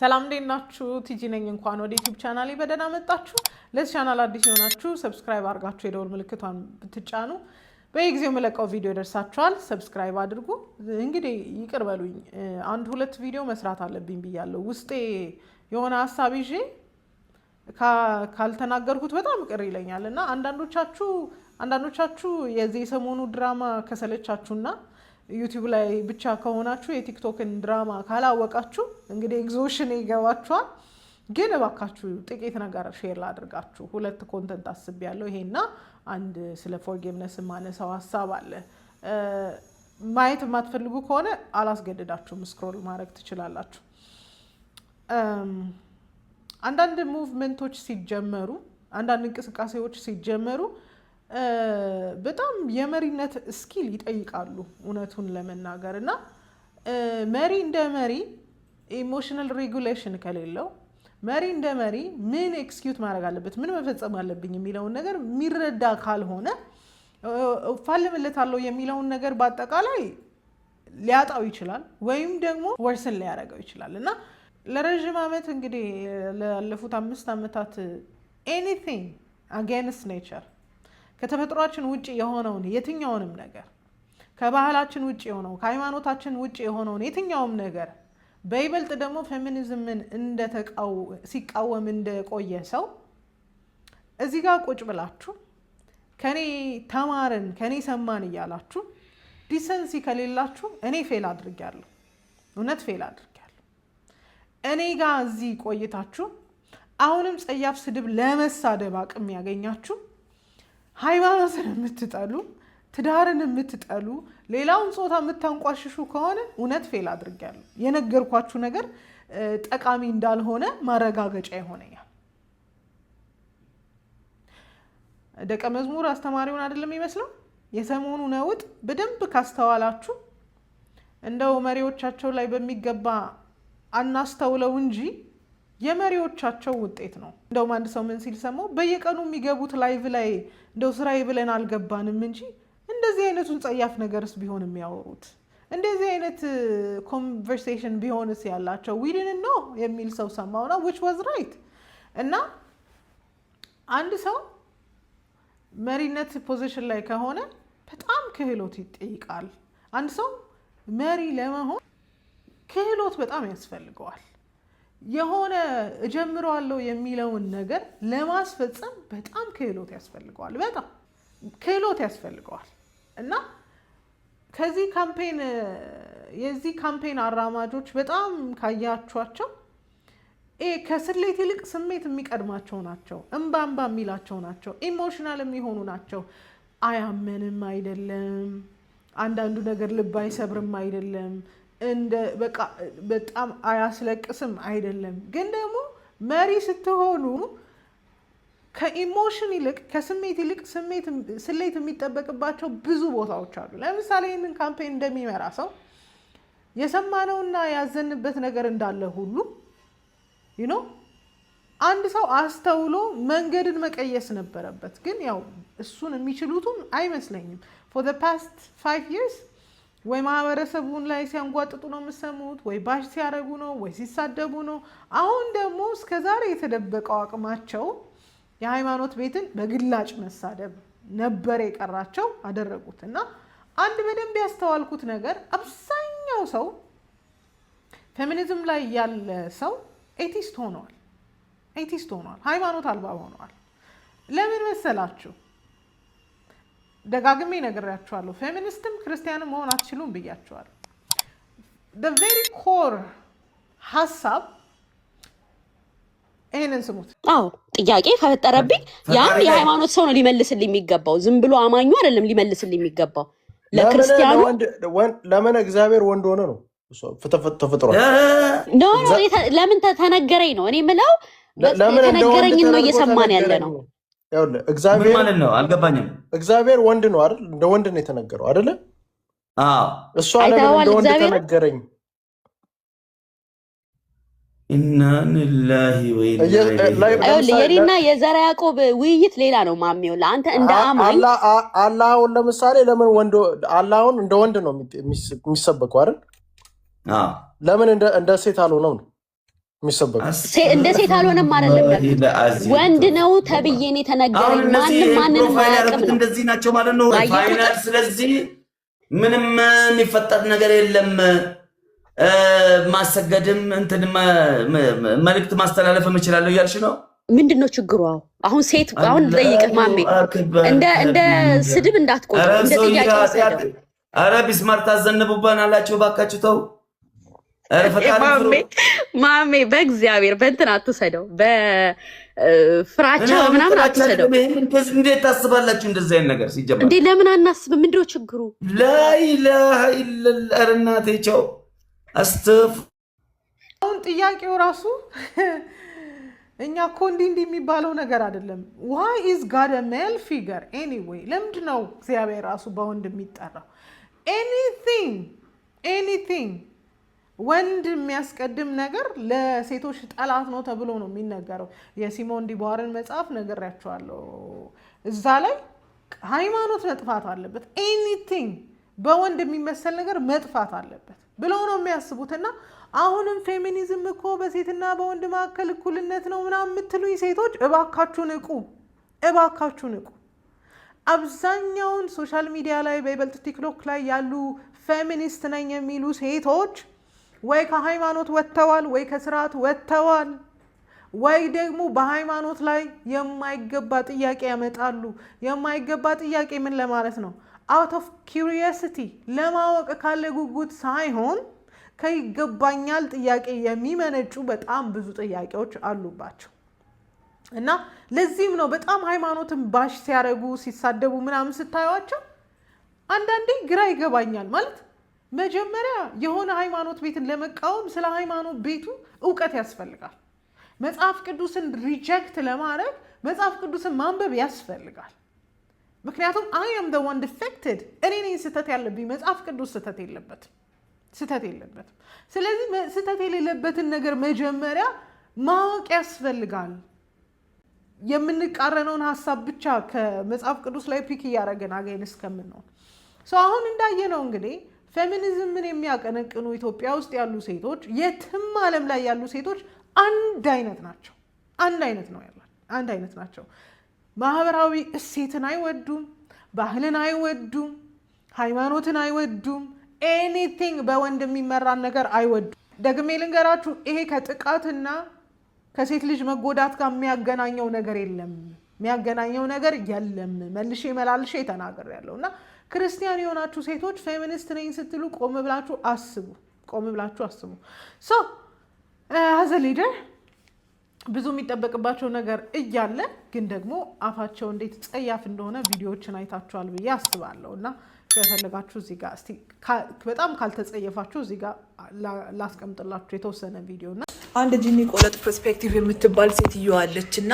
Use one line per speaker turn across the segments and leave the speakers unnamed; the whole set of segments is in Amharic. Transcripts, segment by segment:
ሰላም እንዴት ናችሁ? ቲጂ ነኝ። እንኳን ወደ ዩቲዩብ ቻናሌ በደህና መጣችሁ። ለዚህ ቻናል አዲስ የሆናችሁ ሰብስክራይብ አድርጋችሁ የደወል ምልክቷን ብትጫኑ በየጊዜው የምለቀው ቪዲዮ ይደርሳችኋል። ሰብስክራይብ አድርጉ። እንግዲህ ይቅር በሉኝ፣ አንድ ሁለት ቪዲዮ መስራት አለብኝ ብያለሁ። ውስጤ የሆነ ሀሳብ ይዤ ካልተናገርኩት በጣም ቅር ይለኛል እና አንዳንዶቻችሁ የዚህ ሰሞኑ ድራማ ከሰለቻችሁና ዩቲዩብ ላይ ብቻ ከሆናችሁ የቲክቶክን ድራማ ካላወቃችሁ እንግዲህ ኤግዞሽን ይገባችኋል። ግን እባካችሁ ጥቂት ነገር ሼር ላድርጋችሁ። ሁለት ኮንተንት አስቤያለሁ። ይሄና አንድ ስለ ፎርጊቭነስ ማነሳው ሀሳብ አለ። ማየት የማትፈልጉ ከሆነ አላስገድዳችሁም፣ ስክሮል ማድረግ ትችላላችሁ። አንዳንድ ሙቭመንቶች ሲጀመሩ፣ አንዳንድ እንቅስቃሴዎች ሲጀመሩ በጣም የመሪነት ስኪል ይጠይቃሉ እውነቱን ለመናገር እና መሪ እንደ መሪ ኢሞሽናል ሬጉሌሽን ከሌለው መሪ እንደ መሪ ምን ኤክስኪዩት ማድረግ አለበት፣ ምን መፈጸም አለብኝ የሚለውን ነገር የሚረዳ ካልሆነ ፋልምለታለሁ የሚለውን ነገር በአጠቃላይ ሊያጣው ይችላል ወይም ደግሞ ወርስን ሊያደርገው ይችላል እና ለረዥም ዓመት እንግዲህ ላለፉት 5 ዓመታት ኤኒቲንግ አጌንስት ኔቸር ከተፈጥሯችን ውጭ የሆነውን የትኛውንም ነገር ከባህላችን ውጭ የሆነው ከሃይማኖታችን ውጭ የሆነውን የትኛውም ነገር በይበልጥ ደግሞ ፌሚኒዝምን ሲቃወም እንደቆየ ሰው እዚህ ጋር ቁጭ ብላችሁ ከኔ ተማርን ከኔ ሰማን እያላችሁ ዲሰንሲ ከሌላችሁ እኔ ፌል አድርጊያለሁ፣ እውነት ፌል አድርጊያለሁ። እኔ ጋር እዚህ ቆይታችሁ አሁንም ጸያፍ ስድብ ለመሳደብ አቅም ያገኛችሁ ሃይማኖትን የምትጠሉ ትዳርን የምትጠሉ ሌላውን ጾታ የምታንቋሽሹ ከሆነ እውነት ፌል አድርጊያለሁ። የነገርኳችሁ ነገር ጠቃሚ እንዳልሆነ ማረጋገጫ ይሆነኛል። ደቀ መዝሙር አስተማሪውን አይደለም ይመስለው። የሰሞኑ ነውጥ በደንብ ካስተዋላችሁ እንደው መሪዎቻቸው ላይ በሚገባ አናስተውለው እንጂ የመሪዎቻቸው ውጤት ነው። እንደውም አንድ ሰው ምን ሲል ሰማው፣ በየቀኑ የሚገቡት ላይቭ ላይ እንደው ስራዬ ብለን አልገባንም እንጂ እንደዚህ አይነቱን ጸያፍ ነገርስ ቢሆን የሚያወሩት እንደዚህ አይነት ኮንቨርሴሽን ቢሆንስ ያላቸው we didn't know የሚል ሰው ሰማውና which was right። እና አንድ ሰው መሪነት ፖዚሽን ላይ ከሆነ በጣም ክህሎት ይጠይቃል። አንድ ሰው መሪ ለመሆን ክህሎት በጣም ያስፈልገዋል። የሆነ እጀምረዋለሁ የሚለውን ነገር ለማስፈጸም በጣም ክህሎት ያስፈልገዋል፣ በጣም ክህሎት ያስፈልገዋል። እና የዚህ ካምፔን አራማጆች በጣም ካያችኋቸው ከስሌት ይልቅ ስሜት የሚቀድማቸው ናቸው፣ እንባ የሚላቸው ናቸው፣ ኢሞሽናል የሚሆኑ ናቸው። አያመንም አይደለም፣ አንዳንዱ ነገር ልብ አይሰብርም አይደለም፣ በቃ በጣም አያስለቅስም አይደለም። ግን ደግሞ መሪ ስትሆኑ ከኢሞሽን ይልቅ ከስሜት ይልቅ ስሌት የሚጠበቅባቸው ብዙ ቦታዎች አሉ። ለምሳሌ ይህንን ካምፔን እንደሚመራ ሰው የሰማነውና ያዘንበት ነገር እንዳለ ሁሉ አንድ ሰው አስተውሎ መንገድን መቀየስ ነበረበት። ግን ያው እሱን የሚችሉትም አይመስለኝም። for the past 5 years ወይ ማህበረሰቡን ላይ ሲያንጓጥጡ ነው የምሰሙት፣ ወይ ባሽ ሲያደርጉ ነው፣ ወይ ሲሳደቡ ነው። አሁን ደግሞ እስከዛሬ የተደበቀው አቅማቸው የሃይማኖት ቤትን በግላጭ መሳደብ ነበር የቀራቸው፣ አደረጉት። እና አንድ በደንብ ያስተዋልኩት ነገር አብዛኛው ሰው ፌሚኒዝም ላይ ያለ ሰው ኤቲስት ሆኗል፣ ሃይማኖት አልባ ሆኗል። ለምን መሰላችሁ? ደጋግሜ ነግሬያችኋለሁ። ፌሚኒስትም ክርስቲያንም መሆን አትችሉም ብያችኋለሁ። the very core ሀሳብ ይሄንን ስሙት።
አዎ ጥያቄ ከፈጠረብኝ ያም የሃይማኖት ሰው ነው ሊመልስልኝ የሚገባው፣ ዝም ብሎ አማኙ አይደለም ሊመልስልኝ የሚገባው። ለክርስቲያኑ
ለምን እግዚአብሔር ወንድ ሆነ ነው ተፈጥሯል?
ኖ ለምን ተነገረኝ ነው እኔ የምለው። ተነገረኝ ነው እየሰማን ያለ ነው።
እግዚአብሔር
ማለት ነው አልገባኝም።
እግዚአብሔር ወንድ ነው አይደል? እንደ ወንድ ነው የተነገረው አይደለ?
አዎ
እሱ ለምን እንደ ወንድ ተነገረኝ?
ኢና ሊላሂ ወኢና
የሪና የዘራ ያዕቆብ ውይይት ሌላ ነው ማሚው። ለአንተ እንደ አማኝ
አላህን ለምሳሌ ለምን ወንድ አላህን እንደ ወንድ ነው የሚሰበከው አይደል? ለምን እንደ ሴት አልሆነም ነው የሚሰበከው
እንደ ሴት አልሆነም አይደለም ወንድ ነው ተብዬኔ ተነገረኝ ማንንም አያውቅም ነው
እንደዚህ ናቸው ማለት ነው ፋይናል ስለዚህ ምንም የሚፈጠር ነገር የለም ማሰገድም እንትን መልእክት ማስተላለፍም እችላለሁ ያልሽ ነው
ምንድነው ችግሩ አሁን ሴት አሁን ጠይቀህ ማሜ እንደ ስድብ እንዳትቆጥር እንደ ጥያቄ ወሰደው
አረ ቢስማርት አዘንቡባን አላችሁ ባካችሁ ተው አረ ፈቃድ
ማሜ በእግዚአብሔር በእንትን አትሰደው በፍራቻ ምናምን አትሰደው
እንዴት ታስባላችሁ እንደዚህ አይነት ነገር ሲጀመር
እንዴ ለምን አናስብ ምንድነው ችግሩ
ላኢላሃ ኢላላህ እናቴቸው አስተፍ
አሁን ጥያቄው ራሱ እኛ እኮ እንዲህ የሚባለው ነገር አይደለም why is God a male figure anyway ለምንድን ነው እግዚአብሔር ራሱ በወንድ የሚጠራው anything ወንድ የሚያስቀድም ነገር ለሴቶች ጠላት ነው ተብሎ ነው የሚነገረው የሲሞን ዲቦርን መጽሐፍ ነገርያቸዋለሁ እዛ ላይ ሃይማኖት መጥፋት አለበት anything በወንድ የሚመሰል ነገር መጥፋት አለበት ብለው ነው የሚያስቡትና አሁንም ፌሚኒዝም እኮ በሴትና በወንድ መካከል እኩልነት ነው ምናምን የምትሉኝ ሴቶች እባካችሁ ንቁ አብዛኛውን ሶሻል ሚዲያ ላይ በይበልጥ ቲክቶክ ላይ ያሉ ፌሚኒስት ነኝ የሚሉ ሴቶች ወይ ከሃይማኖት ወጥተዋል ወይ ከስርዓት ወጥተዋል ወይ ደግሞ በሃይማኖት ላይ የማይገባ ጥያቄ ያመጣሉ የማይገባ ጥያቄ ምን ለማለት ነው out of curiosity ለማወቅ ካለ ጉጉት ሳይሆን ከይገባኛል ጥያቄ የሚመነጩ በጣም ብዙ ጥያቄዎች አሉባቸው እና ለዚህም ነው በጣም ሃይማኖትን ባሽ ሲያረጉ ሲሳደቡ ምናምን ስታዩዋቸው አንዳንዴ ግራ ይገባኛል ማለት መጀመሪያ የሆነ ሃይማኖት ቤትን ለመቃወም ስለ ሃይማኖት ቤቱ ዕውቀት ያስፈልጋል መጽሐፍ ቅዱስን ሪጀክት ለማድረግ መጽሐፍ ቅዱስን ማንበብ ያስፈልጋል ምክንያቱም I am the one defected እኔ ነኝ ስህተት ያለብኝ መጽሐፍ ቅዱስ ስህተት የለበትም ስለዚህ ስህተት የሌለበትን ነገር መጀመሪያ ማወቅ ያስፈልጋል የምንቃረነውን ሐሳብ ብቻ ከመጽሐፍ ቅዱስ ላይ ፒክ እያደረገን አገኝ እስከምንሆን አሁን እንዳየነው እንግዲህ ፌሚኒዝምን የሚያቀነቅኑ ኢትዮጵያ ውስጥ ያሉ ሴቶች የትም ዓለም ላይ ያሉ ሴቶች አንድ አይነት ናቸው ማህበራዊ እሴትን አይወዱም ባህልን አይወዱም ሃይማኖትን አይወዱም anything በወንድ የሚመራን ነገር አይወዱም ደግሜ ልንገራችሁ ይሄ ከጥቃትና ከሴት ልጅ መጎዳት ጋር የሚያገናኘው ነገር የለም መልሼ መላልሼ ተናግሬያለሁና ክርስቲያን የሆናችሁ ሴቶች ፌሚኒስት ነኝ ስትሉ ቆም ብላችሁ አስቡ as a leader ብዙ የሚጠበቅባቸው ነገር እያለ ግን ደግሞ አፋቸው እንዴት ጸያፍ እንደሆነ ቪዲዮዎችን አይታችኋል ብዬ አስባለሁና ከፈለጋችሁ እዚህ ጋር እስቲ በጣም ካልተጸየፋችሁ እዚህ ጋር ላስቀምጥላችሁ የተወሰነ ቪዲዮና
አንድ ጂኒ ቆለጥ ፐርስፔክቲቭ የምትባል ሴትዮ አለችና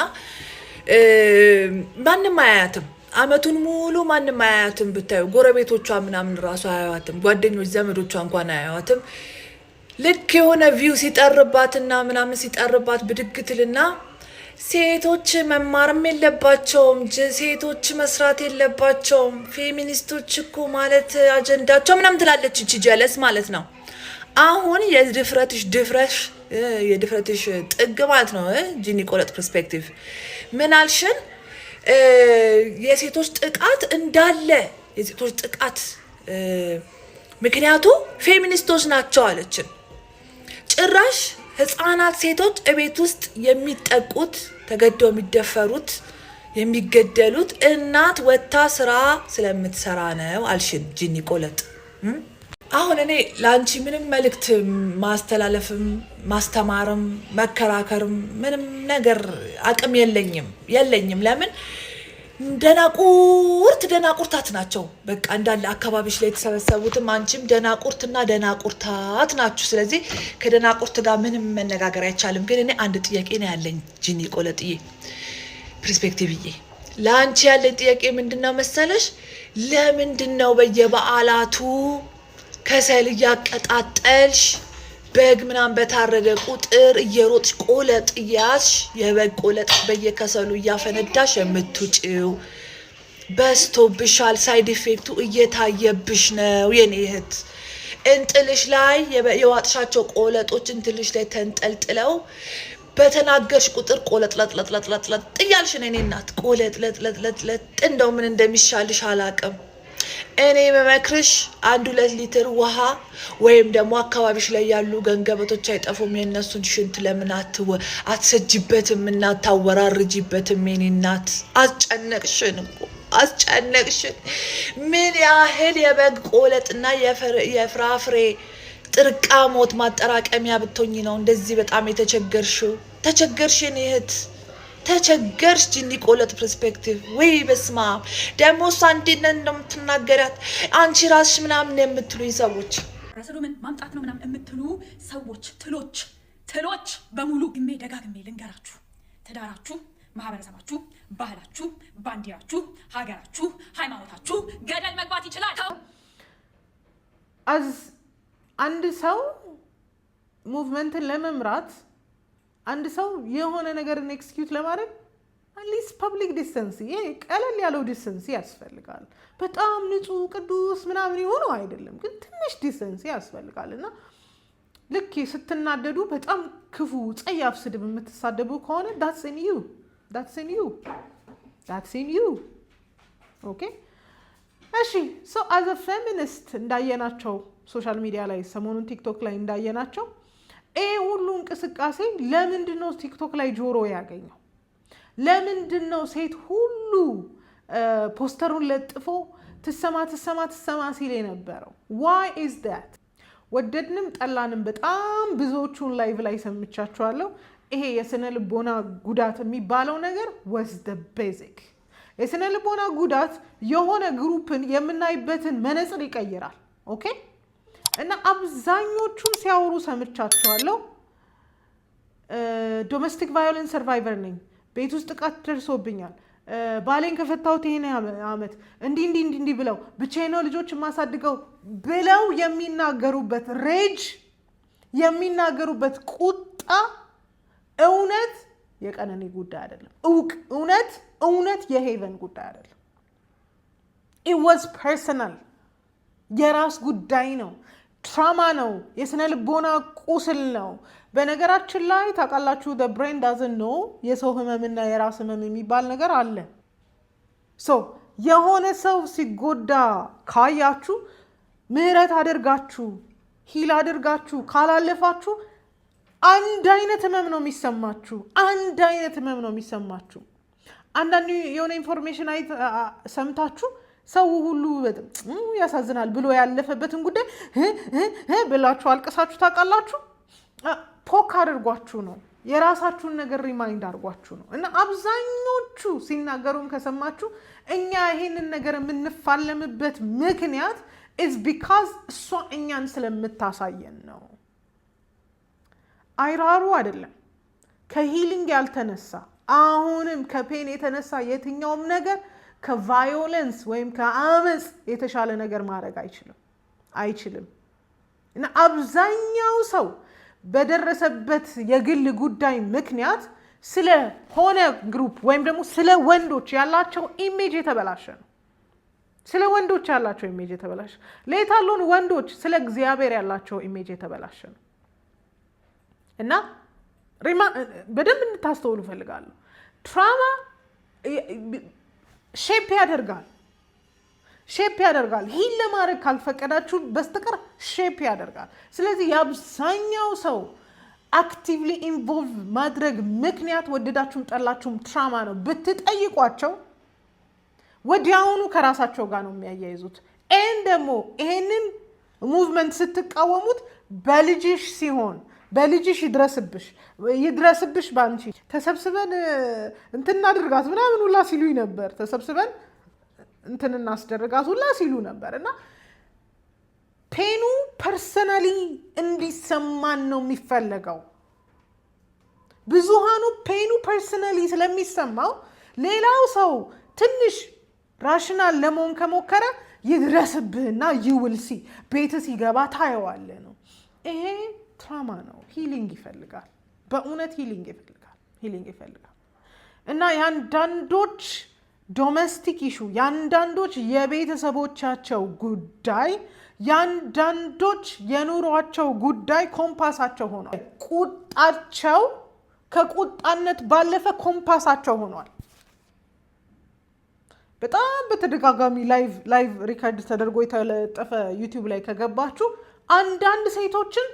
ማንንም አያያትም አመቱን ሙሉ ማንንም አያያትም ብታዩ ጎረቤቶቿ ምናምን ራሱ አያያትም ጓደኞች ዘመዶቿ እንኳን አያያትም ልክ የሆነ ቪው ሲጠርባትና ምናምን ሲጠርባት ብድግትልና ሴቶች መማርም የለባቸውም ሴቶች መስራት የለባቸውም ፌሚኒስቶች እኮ ማለት አጀንዳቸው ምናምን ትላለች እቺ ጀለስ ማለት ነው አሁን የድፍረትሽ ጥግ ማለት ነው ጂኒ ቆለጥ ፐርስፔክቲቭ ምን አልሽን የሴቶች ጥቃት እንዳለ የሴቶች ጥቃት ምክንያቱ ፌሚኒስቶች ናቸው አለችን ጭራሽ ህፃናት ሴቶች እቤት ውስጥ የሚጠቁት ተገደው የሚደፈሩት የሚገደሉት እናት ወታ ስራ ስለምትሰራ ነው አልሽን ጂኒ ቆለጥ አሁን እኔ ላንቺ ምንም መልእክት ማስተላለፍም ማስተማርም መከራከርም ምንም ነገር አቅም የለኝም ለምን ደናቁርታት ናቸው በቃ እንዳለ አካባቢሽ ላይ የተሰበሰቡትም አንቺም ደናቁርትና ደናቁርታት ናችሁ ስለዚህ ከደናቁርት ጋር ምንም መነጋገር አይቻልም ግን እኔ አንድ ጥያቄ ነው ያለኝ ጂኒ ቆለጥዬ ፐርስፔክቲቭዬ ላንቺ ያለኝ ጥያቄ ምንድነው መሰለሽ ለምንድነው በየበዓላቱ ከሰል ያቀጣጠልሽ በግ ምናምን በታረደ ቁጥር እየሮጥሽ ቆለጥ ያሽ የበግ ቆለጥ በየከሰሉ ያፈነዳሽ የምትውጪው በስቶብሻል ሳይድ ኢፌክቱ እየታየብሽ ነው የኔ እህት እንጥልሽ ላይ የዋጥሻቸው ቆለጦች እንጥልሽ ላይ ተንጠልጥለው በተናገርሽ ቁጥር ቆለጥለጥለጥለጥለጥ ጥያልሽ ነኝ እናት ቆለጥለጥለጥለጥ እንደው ምን እንደሚሻልሽ አላቅም እኔ መመክርሽ 1-2 ሊትር ውሃ ወይም ደግሞ አካባቢሽ ላይ ያሉ ገንገበቶች አይጠፉም የነሱን ሽንት ለምን አትሰጅበትም እና ታወራርጂበትም የኔ እናት አስጨነቅሽን እኮ አስጨነቅሽን ምን ያህል የበግ ቆለጥና የፍራፍሬ ጥርቃሞት ማጠራቀሚያ ብትሆኚ ነው እንደዚህ በጣም የተቸገርሽው ተቸገርሽን ይህት ተቸገርሽ ጂኒ ቆለጥ ፐርስፔክቲቭ ወይ በስማ ደሞ ሳንዲነ እንደምትናገራት አንቺ ራስሽ ምናምን የምትሉኝ ሰዎች
ረሰሉምን ማምጣት ነው ምናምን የምትሉ ሰዎች ትሎች በሙሉ ግሜ ደጋግሜ ልንገራችሁ ትዳራችሁ ማህበረሰባችሁ ባህላችሁ ባንዲራችሁ ሀገራችሁ ሃይማኖታችሁ ገደል መግባት ይችላል
አንድ ሰው ሙቭመንትን ለመምራት አንድ ሰው የሆነ ነገርን ኤክስኪዩት ለማድረግ አትሊስት ፐብሊክ ዲስተንስ ቀለል ያለው ዲስተንስ ያስፈልጋል በጣም ንጹህ ቅዱስ ምናምን ይሆነው አይደለም ግን ትንሽ ዲስተንስ ያስፈልጋል እና ልክ ስትናደዱ በጣም ክፉ ጸያፍ ስድብ የምትሳደቡ ከሆነ that's in you ኦኬ እሺ so as a feminist እንዳየናቸው ሶሻል ሚዲያ ላይ ሰሞኑን ቲክቶክ ላይ እንዳየናቸው ሁሉ እንቅስቃሴ ለምንድነው ቲክቶክ ላይ ጆሮ ያገኘው ለምንድነው ሴት ሁሉ ፖስተሩን ለጥፎ ትሰማ ሲል የነበረው why is that ወደድንም ጠላንም በጣም ብዙዎቹን ላይቭ ላይ ሰምቻቸዋለሁ ይሄ የስነ ልቦና ጉዳት የሚባለው ነገር was the basic የስነ ልቦና ጉዳት የሆነ ግሩፕን የምናይበትን መነጽር ይቀይራል ኦኬ እና አብዛኞቹን ሲያወሩ ሰምቻቸዋለሁ ዶሜስቲክ ቫዮለንስ ሰርቫይቨር ነኝ ቤት ውስጥ ጥቃት ደርሶብኛል ባሌን ከፈታሁት ይሄን አመት እንዲ ብለው ብቻዬን ነው ልጆች ማሳድገው ብለው የሚናገሩበት ሬጅ የሚናገሩበት ቁጣ እውነት የቀነኒ ጉዳይ አይደለም እውነት የሄቨን ጉዳይ አይደለም it was personal የራስ ጉዳይ ነው ትራማ ነው የስነ ልቦና ቁስል ነው በነገራችን ላይ ታውቃላችሁ the brain doesn't know የሰው ህመምና የራስ ህመም የሚባል ነገር አለ ሶ የሆነ ሰው ሲጎዳ ካያችሁ ምህረት አድርጋችሁ ሂል አድርጋችሁ ካላለፋችሁ አንድ አይነት ህመም ነው የሚሰማችሁ አንዳንዱ የሆነ ኢንፎርሜሽን ሰምታችሁ ሰው ሁሉ በጣም ያሳዝናል ብሎ ያለፈበትን ጉዳይ ብላችሁ አልቀሳችሁ ታውቃላችሁ ፖክ አድርጓችሁ ነው የራሳችሁን ነገር ሪማይንድ አድርጓችሁ ነው እና አብዛኞቹ ሲናገሩን ከሰማችሁ እኛ ይሄንን ነገር የምንፋለምበት ምክንያት is because እሷ እኛን ስለምታሳየን ነው አይራሩ አይደለም ከሂሊንግ ያልተነሳ አሁንም ከፔን የተነሳ የትኛውም ነገር ከቫዮለንስ ወይም ከአመጽ የተሻለ ነገር ማድረግ አይችልም እና አብዛኛው ሰው በደረሰበት የግል ጉዳይ ምክንያት ስለ ሆነ ግሩፕ ወይም ደግሞ ስለ ወንዶች ያላቸው ኢሜጅ የተበላሸ ነው ስለ ወንዶች ያላቸው ኢሜጅ የተበላሸ ለታሉን ወንዶች ስለ እግዚአብሔር ያላቸው ኢሜጅ የተበላሸ ነው እና በደንብ እንድታስተውሉ ፈልጋለሁ ትራማ ሼፕ ያደርጋል ሂል ለማድረግ ካልፈቀዳችሁ በስተቀር ሼፕ ያደርጋል ስለዚህ የአብዛኛው ሰው አክቲቭሊ ኢንቮልቭ ማድረግ ምክንያት ወደዳችሁም ጠላችሁም ትራማ ነው ብትጠይቋቸው ወዲያውኑ ከራሳቸው ጋር ነው የሚያያይዙት ደግሞ ይሄንን ሙቭመንት ስትቃወሙት በልጅሽ ሲሆን በልጅሽ ይድረስብሽ ባንቺ ተሰብስበን እንትና አድርጋት ምናምን ሁላ ሲሉኝ ነበር ተሰብስበን እንትና አስደርጋት ሁላ ሲሉ ነበር እና ፔኑ ፐርሰናሊ እንዲሰማን ነው የሚፈልገው ብዙሃኑ ፔኑ ፐርሰናሊ ስለሚሰማው ሌላው ሰው ትንሽ ራሽናል ለመሆን ከሞከረ ይድረስብህና ይውልሲ ቤት ሲገባ ታየዋለህ ነው ይሄ ትራማ ነው ሂሊንግ ይፈልጋል በእውነት ሂሊንግ ይፈልጋል እና ያንዳንዶች ዶሜስቲክ ኢሹ የአንዳንዶች የቤተሰቦቻቸው ጉዳይ የአንዳንዶች የኑሯቸው ጉዳይ ኮምፓሳቸው ሆኗል። ቁጣቸው ከቁጣነት ባለፈ ኮምፓሳቸው ሆኗል። በጣም በተደጋጋሚ ላይቭ ሪከርድ ተደርጎ የተለጠፈ ዩቲዩብ ላይ ከገባችሁ አንዳንድ ሴቶችን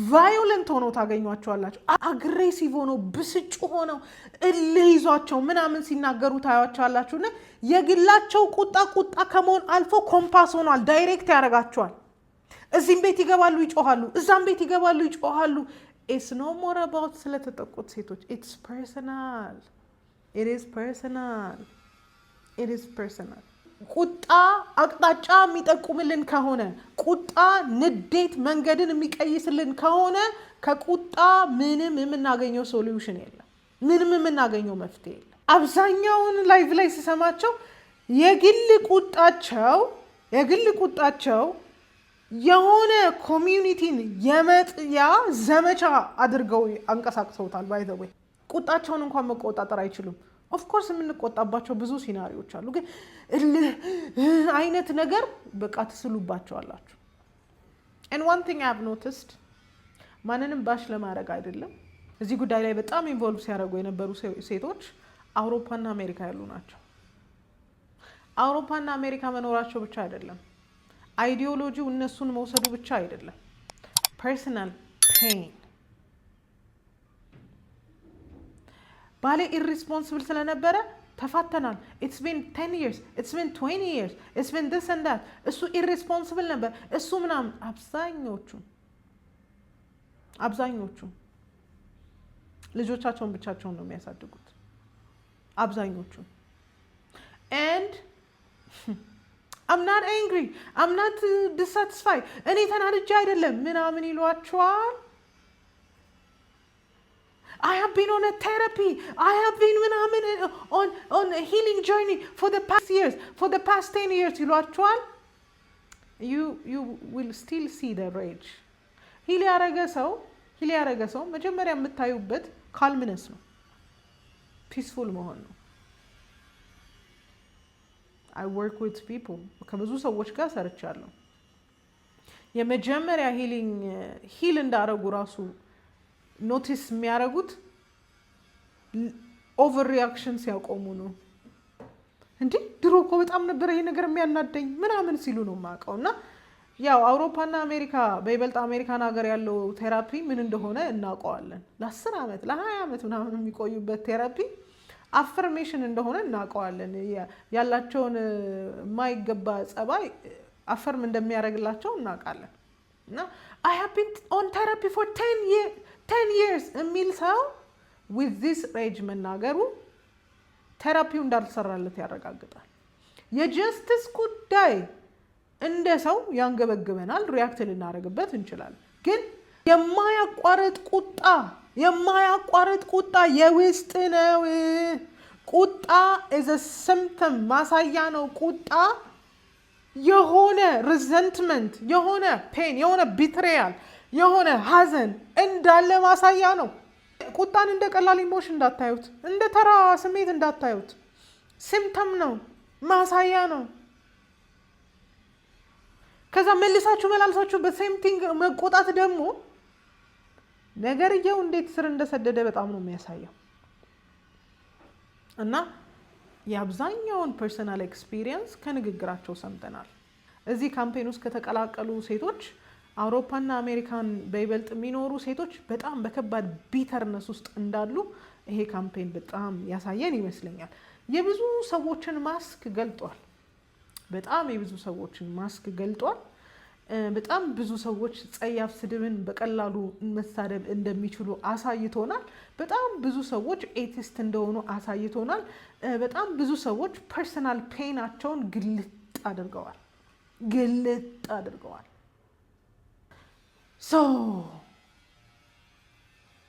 ቫዮለንት ሆነው ታገኟቸዋላችሁ። አግሬሲቭ ሆነው ብስጩ ሆነው እልህ ይዟቸው ምናምን ሲናገሩ ታያቸዋላችሁ። እና የግላቸው ቁጣ ከመሆን አልፎ ኮምፓስ ሆኗል። ዳይሬክት ያደርጋቸዋል። እዚህም ቤት ይገባሉ ይጮሃሉ፣ እዛም ቤት ይገባሉ ይጮሃሉ። ኢትስ ኖ ሞር አባውት ስለተጠቁት ሴቶች። ኢትስ ፐርሰናል። ኢት ኢዝ ፐርሰናል። ኢት ኢዝ ፐርሰናል። ቁጣ አቅጣጫ የሚጠቁምልን ከሆነ ቁጣ ንዴት መንገድን የሚቀይስልን ከሆነ ከቁጣ ምንም የምናገኘው ሶሉሽን የለም። ምንም የምናገኘው መፍትሄ የለም። አብዛኛውን ላይቭ ላይ ሲሰማቸው የግል ቁጣቸው የሆነ ኮሚዩኒቲን የመጥያ ዘመቻ አድርገው አንቀሳቅሰውታል። ባይ ዘ ዌይ ቁጣቸውን እንኳን መቆጣጠር አይችሉም። ኦፍኮርስ የምንቆጣባቸው ብዙ ሲናሪዎች አሉ፣ ግን አይነት ነገር በቃ ትስሉባቸዋላችሁ። and one thing I've noticed ማንንም ባሽ ለማድረግ አይደለም፣ እዚህ ጉዳይ ላይ በጣም ኢንቮልቭ ሲያደርጉ የነበሩ ሴቶች አውሮፓና አሜሪካ ያሉ ናቸው። አውሮፓና አሜሪካ መኖራቸው ብቻ አይደለም፣ አይዲዮሎጂው እነሱን መውሰዱ ብቻ አይደለም፣ ፐርሰናል ፔን ባሌ ኢሪስፖንሲብል ስለነበረ ተፋተናል። ኢትስ ቢን 10 years ኢትስ ቢን 20 years ኢትስ ቢን this and that እሱ ኢሪስፖንሲብል ነበር እሱ ምናምን። አብዛኞቹ ልጆቻቸውን ብቻቸውን ነው የሚያሳድጉት አብዛኞቹ። and I'm not angry I'm not dissatisfied እኔ ተናድጄ አይደለም ምናምን ይሏቸዋል። I have been on a therapy. I have been on a healing journey for the past years, for the past 10 years. You will still see the rage. ሂል ያረገ ሰው መጀመሪያ የምታዩበት ካልምነስ ነው፣ ፒስፉል መሆን ነው። I work with people. ከብዙ ሰዎች ጋር ሰርቻለሁ። የመጀመሪያ ሂል እንዳረጉ ራሱ ኖቲስ የሚያደርጉት ኦቨር ሪያክሽን ሲያቆሙ ነው። እንዴ ድሮ እኮ በጣም ነበር ይሄ ነገር የሚያናደኝ ምናምን ሲሉ ነው የማውቀው። እና ያው አውሮፓና አሜሪካ በይበልጥ አሜሪካን ሀገር ያለው ቴራፒ ምን እንደሆነ እናውቀዋለን። ለ10 ዓመት ለ20 ዓመት ምናምን የሚቆዩበት ቴራፒ አፈርሜሽን እንደሆነ እናውቀዋለን። ያላቸውን የማይገባ ጸባይ አፈርም እንደሚያደርግላቸው እናውቃለን። እና I have been on therapy for 10 years የሚል ሰው with this rage መናገሩ ቴራፒው እንዳልሰራለት ያረጋግጣል። የጀስቲስ ጉዳይ እንደ ሰው ያንገበግበናል፣ ሪያክት ልናደርግበት እንችላለን። ግን የማያቋርጥ ቁጣ የውስጥ ነው። ቁጣ is a symptom ማሳያ ነው። ቁጣ የሆነ ሪዘንትመንት፣ የሆነ ፔን፣ የሆነ ቢትሬያል፣ የሆነ ሀዘን እንዳለ ማሳያ ነው። ቁጣን እንደ ቀላል ኢሞሽን እንዳታዩት፣ እንደ ተራ ስሜት እንዳታዩት። ሲምፕተም ነው፣ ማሳያ ነው። ከዛ መላልሳችሁ በሴም ቲንግ መቆጣት ደግሞ ነገርየው እንዴት ስር እንደሰደደ በጣም ነው የሚያሳየው። እና የአብዛኛውን ፐርሰናል ኤክስፒሪየንስ ከንግግራቸው ሰምተናል። እዚህ ካምፔን ውስጥ ከተቀላቀሉ ሴቶች አውሮፓና አሜሪካን በይበልጥ የሚኖሩ ሴቶች በጣም በከባድ ቢተርነስ ውስጥ እንዳሉ ይሄ ካምፔን በጣም ያሳየን ይመስለኛል። የብዙ ሰዎችን ማስክ ገልጧል። በጣም የብዙ ሰዎችን ማስክ ገልጧል። በጣም ብዙ ሰዎች ጸያፍ ስድብን በቀላሉ መሳደብ እንደሚችሉ አሳይቶናል። በጣም ብዙ ሰዎች ኤቲስት እንደሆኑ አሳይቶናል። በጣም ብዙ ሰዎች ፐርሰናል ፔናቸውን ግልጥ አድርገዋል።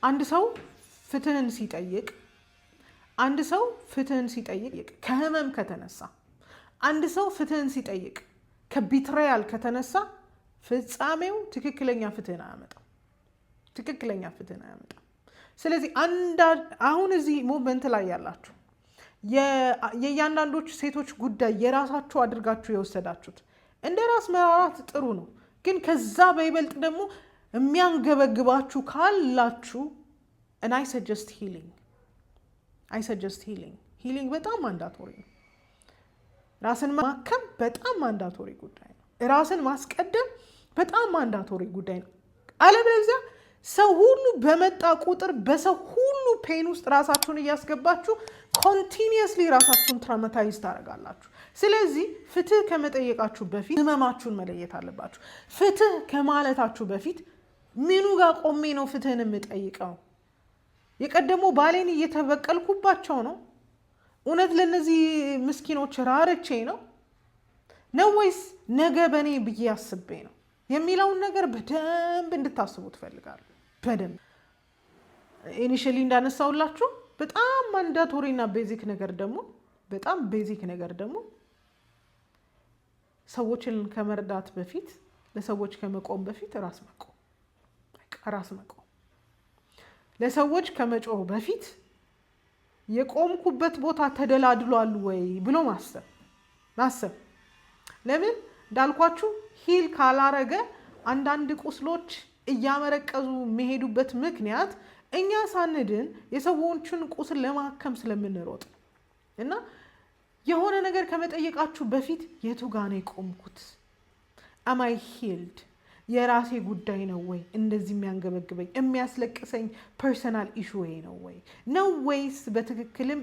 አንድ ሰው ፍትህን ሲጠይቅ ከህመም ከተነሳ፣ አንድ ሰው ፍትህን ሲጠይቅ ከቢትራያል ከተነሳ ፍጻሜው ትክክለኛ ፍትህን አያመጣም። ስለዚህ አሁን እዚህ ሙቭመንት ላይ ያላችሁ የእያንዳንዶቹ ሴቶች ጉዳይ የራሳችሁ አድርጋችሁ የወሰዳችሁት እንደ ራስ መራራት ጥሩ ነው። ግን ከዛ በይበልጥ ደግሞ የሚያንገበግባችሁ ካላችሁ and I suggest healing healing በጣም ማንዳቶሪ ነው። ራስን ማከም በጣም ማንዳቶሪ ጉዳይ ነው። ራስን ማስቀደም በጣም ማንዳቶሪ ጉዳይ ነው። አለበለዚያ ሰው ሁሉ በመጣ ቁጥር በሰው ሁሉ ፔን ውስጥ ራሳችሁን እያስገባችሁ ኮንቲኒየስሊ ራሳችሁን ትራውማታይዝ ታደርጋላችሁ። ስለዚህ ፍትህ ከመጠየቃችሁ በፊት ህመማችሁን መለየት አለባችሁ። ፍትህ ከማለታችሁ በፊት ምኑ ጋር ቆሜ ነው ፍትህን የምጠይቀው? የቀደሞ ባሌን እየተበቀልኩባቸው ነው? እውነት ለነዚህ ምስኪኖች ራርቼ ነው ወይስ ነገ በኔ ብዬ አስቤ ነው የሚለውን ነገር በደንብ እንድታስቡ ትፈልጋለሁ። በደንብ ኢኒሺያሊ እንዳነሳውላችሁ በጣም ማንዳቶሪ እና ቤዚክ ነገር ደግሞ ሰዎችን ከመርዳት በፊት ለሰዎች ከመቆም በፊት ራስ መቆም ለሰዎች ከመጮህ በፊት የቆምኩበት ቦታ ተደላድሏል ወይ ብሎ ማሰብ። ለምን እንዳልኳችሁ ሂል ካላረገ አንዳንድ ቁስሎች እያመረቀዙ የሚሄዱበት ምክንያት እኛ ሳንድን የሰዎችን ቁስል ለማከም ስለምንሮጥ እና የሆነ ነገር ከመጠየቃችሁ በፊት የቱ ጋር ነው የቆምኩት? አማይ ሂልድ የራሴ ጉዳይ ነው ወይ እንደዚህ የሚያንገበግበኝ የሚያስለቅሰኝ ፐርሰናል ኢሹ ነው ወይስ በትክክልም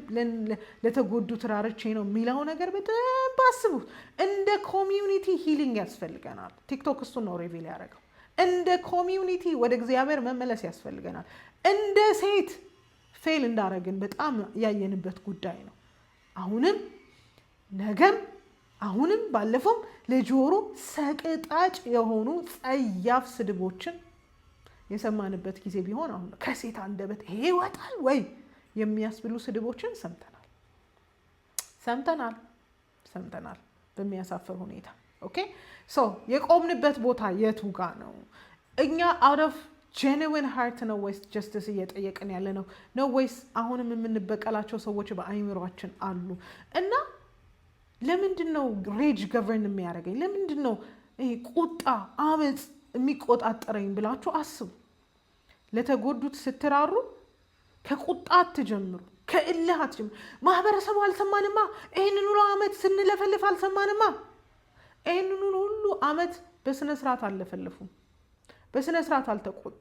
ለተጎዱት ራርቼ ነው የሚለው ነገር በደንብ አስቡት። እንደ ኮሚዩኒቲ ሂሊንግ ያስፈልገናል። ቲክቶክ እሱን ነው ሪቪል ያደረገው። እንደ ኮሚዩኒቲ ወደ እግዚአብሔር መመለስ ያስፈልገናል። እንደ ሴት ፌል እንዳረግን በጣም ያየንበት ጉዳይ ነው። አሁንም ባለፈውም ለጆሮ ሰቅጣጭ የሆኑ ጸያፍ ስድቦችን የሰማንበት ጊዜ ቢሆን አሁን ከሴት አንደበት ይሄ ይወጣል ወይ የሚያስብሉ ስድቦችን ሰምተናል በሚያሳፍር ሁኔታ። ኦኬ ሶ የቆምንበት ቦታ የቱ ጋር ነው? እኛ out of genuine heart ነው ወይስ ጀስቲስ እየጠየቅን ያለ ነው ወይስ አሁንም የምንበቀላቸው ሰዎች በአይምሯችን አሉ? እና ለምንድን ነው ሬጅ ገቨርን የሚያደርገኝ? ለምንድን ነው ቁጣ አመፅ የሚቆጣጠረኝ ብላችሁ አስቡ። ለተጎዱት ስትራሩ ከቁጣ አትጀምሩ፣ ከእልህ አትጀምሩ። ማህበረሰቡ አልሰማንማ፣ ይህንን ሁሉ አመት ስንለፈልፍ አልሰማንማ። ይህንን ሁሉ አመት በስነ ስርዓት አልለፈለፉም፣ በስነ ስርዓት አልተቆጡ፣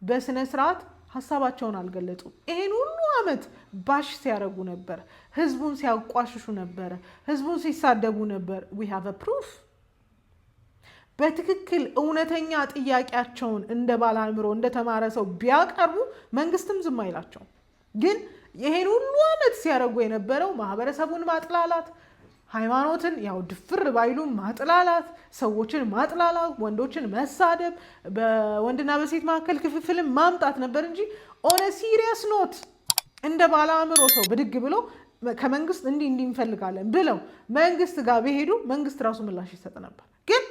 በስነ ስርዓት ሀሳባቸውን አልገለጹም። ይሄን ሁሉ አመት ባሽ ሲያረጉ ነበር፣ ህዝቡን ሲያቋሽሹ ነበር፣ ህዝቡን ሲሳደቡ ነበር። we have a proof። በትክክል እውነተኛ ጥያቄያቸውን እንደ ባለ አእምሮ እንደተማረ ሰው ቢያቀርቡ መንግስትም ዝም አይላቸው። ግን ይሄን ሁሉ አመት ሲያረጉ የነበረው ማህበረሰቡን ማጥላላት፣ ሃይማኖትን ያው ድፍር ባይሉም ማጥላላት፣ ሰዎችን ማጥላላት፣ ወንዶችን መሳደብ፣ በወንድና በሴት መካከል ክፍፍልን ማምጣት ነበር እንጂ ኦን ሲሪየስ ኖት እንደ ባለ አእምሮ ሰው ብድግ ብሎ ከመንግስት እንዲህ እንፈልጋለን ብለው መንግስት ጋር ቢሄዱ መንግስት ራሱ ምላሽ ይሰጥ ነበር። ግን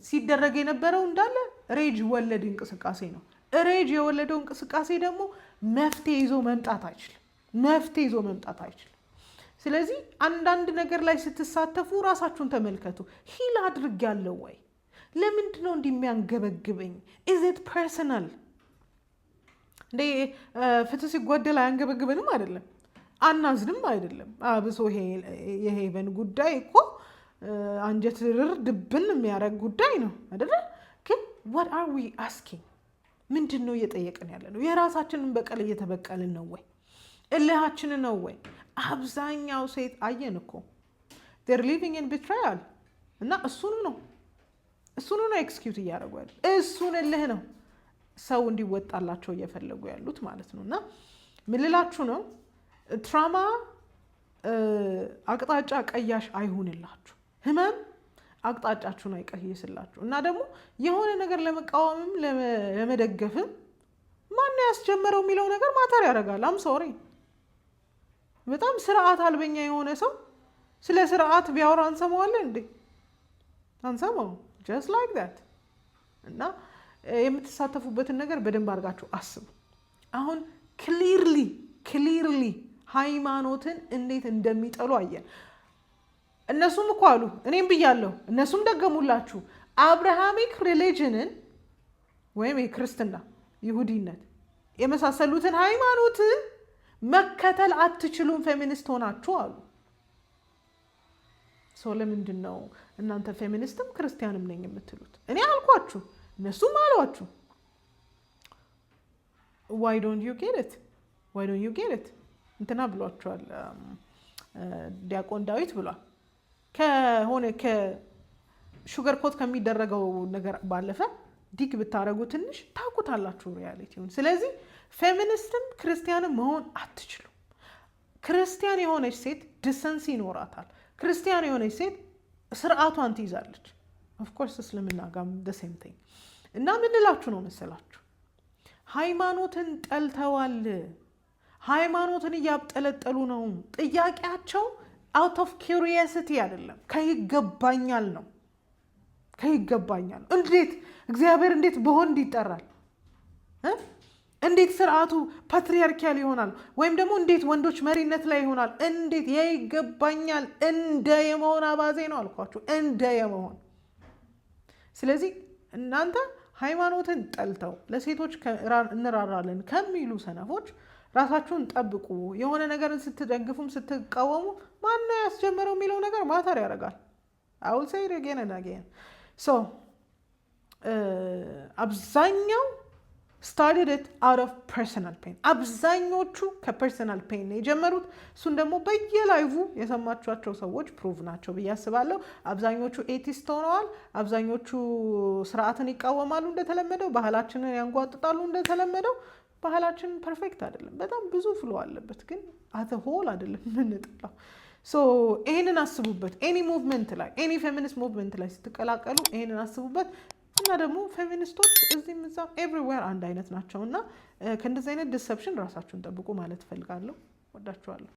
ሲደረግ የነበረው እንዳለ ሬጅ ወለድ እንቅስቃሴ ነው። ሬጅ የወለደው እንቅስቃሴ ደግሞ መፍትሄ ይዞ መምጣት አይችልም። ስለዚህ አንዳንድ ነገር ላይ ስትሳተፉ ራሳችሁን ተመልከቱ። ሂል አድርጌያለሁ ወይ? ለምንድን ነው እንዲህ የሚያንገበግበኝ? ኢዝ ኢት ፐርሰናል? እንዴ ፍትህ ሲጓደል አያንገበግበንም አይደለም፣ አናዝንም አይደለም። አብሶ የሄቨን ጉዳይ እኮ አንጀት ርር ድብን የሚያደርግ ጉዳይ ነው አይደለ? ግን what are we asking? ምንድን ነው እየጠየቅን ያለ ነው? የራሳችንን በቀል እየተበቀልን ነው ወይ? እልሃችንን ነው ወይ? አብዛኛው ሴት አየን እኮ they're living in betrayal እና እሱኑ ነው ኤክስኪዩት እያደረጉ ያሉት። እሱን እልህ ነው ሰው እንዲወጣላቸው እየፈለጉ ያሉት ማለት ነው። እና ምን ልላችሁ ነው? ትራማ አቅጣጫ ቀያሽ አይሁንላችሁ። ህመም አቅጣጫችሁን አይቀይስላችሁ። እና ደግሞ የሆነ ነገር ለመቃወምም ለመደገፍም ማን ያስጀመረው የሚለው ነገር ማተር ያደርጋል። አም ሶሪ በጣም ስርዓት አልበኛ የሆነ ሰው ስለ ስርዓት ቢያወራ አንሰማዋለን እንዴ? አንሰማው። just like that። እና የምትሳተፉበትን ነገር በደንብ አድርጋችሁ አስቡ። አሁን ክሊርሊ ሃይማኖትን እንዴት እንደሚጠሉ አየን። እነሱም እኮ አሉ፣ እኔም ብያለሁ፣ እነሱም ደገሙላችሁ። አብርሃሚክ ሪሊጅንን ወይም የክርስትና ይሁዲነት የመሳሰሉትን ሃይማኖትን መከተል አትችሉም ፌሚኒስት ሆናችሁ አሉ። ሰው ለምንድን ነው እናንተ ፌሚኒስትም ክርስቲያንም ነኝ የምትሉት? እኔ አልኳችሁ፣ እነሱም አሏችሁ። why don't you get it? why don't you get it? እንትና ብሏቸዋል፣ ዲያቆን ዳዊት ብሏል። ከሆነ ከሹገር ኮት ከሚደረገው ነገር ባለፈ ዲግ ብታረጉ ትንሽ ታውቁታላችሁ ሪያሊቲውን። ስለዚህ ፌሚኒስትም ክርስቲያንም መሆን አትችሉም። ክርስቲያን የሆነች ሴት ዲሰንሲ ይኖራታል። ክርስቲያን የሆነች ሴት ስርዓቷን ትይዛለች። ኦፍኮርስ እስልምና ጋር the same thing። እና ምን እላችሁ ነው መሰላችሁ? ሃይማኖትን ጠልተዋል። ሃይማኖትን እያብጠለጠሉ ነው። ጥያቄያቸው አውት ኦፍ ኪዩሪየሲቲ አይደለም፣ ከይገባኛል ነው። ከይገባኛል እንዴት እግዚአብሔር እንዴት በወንድ ይጠራል? እንዴት ስርዓቱ ፓትሪያርኪያል ይሆናል? ወይም ደግሞ እንዴት ወንዶች መሪነት ላይ ይሆናል? እንዴት ይገባኛል? እንደ የመሆን አባዜ ነው አልኳችሁ፣ እንደ የመሆን። ስለዚህ እናንተ ሃይማኖትን ጠልተው ለሴቶች እንራራለን ከሚሉ ሰነፎች ራሳችሁን ጠብቁ። የሆነ ነገርን ስትደግፉም ስትቃወሙ ማነው ያስጀመረው የሚለው ነገር ማተር ያደርጋል። I will say it again and again. So አብዛኛው started it out of personal pain። አብዛኞቹ ከፐርሰናል ፔን ነው የጀመሩት። እሱን ደግሞ በየላይቭ የሰማችኋቸው ሰዎች ፕሩቭ ናቸው ብዬ አስባለሁ። አብዛኞቹ ኤቲስት ሆነዋል። አብዛኞቹ ስርዓትን ይቃወማሉ እንደተለመደው፣ ባህላችንን ያንጓጥጣሉ እንደተለመደው። ባህላችን ፐርፌክት አይደለም፣ በጣም ብዙ ፍሎ አለበት፣ ግን አዘ ሆል አይደለም የምንጠላው። ሶ ይሄንን አስቡበት። ኤኒ ሙቭመንት ላይ ኤኒ ፌሚኒስት ሙቭመንት ላይ ስትቀላቀሉ ይሄንን አስቡበት። እና ደግሞ ፌሚኒስቶች እዚህም እዛም ኤቭሪዌር አንድ አይነት ናቸው። እና ከእንደዚህ አይነት ዲሰፕሽን ራሳችሁን ጠብቁ ማለት እፈልጋለሁ። ወዳችኋለሁ።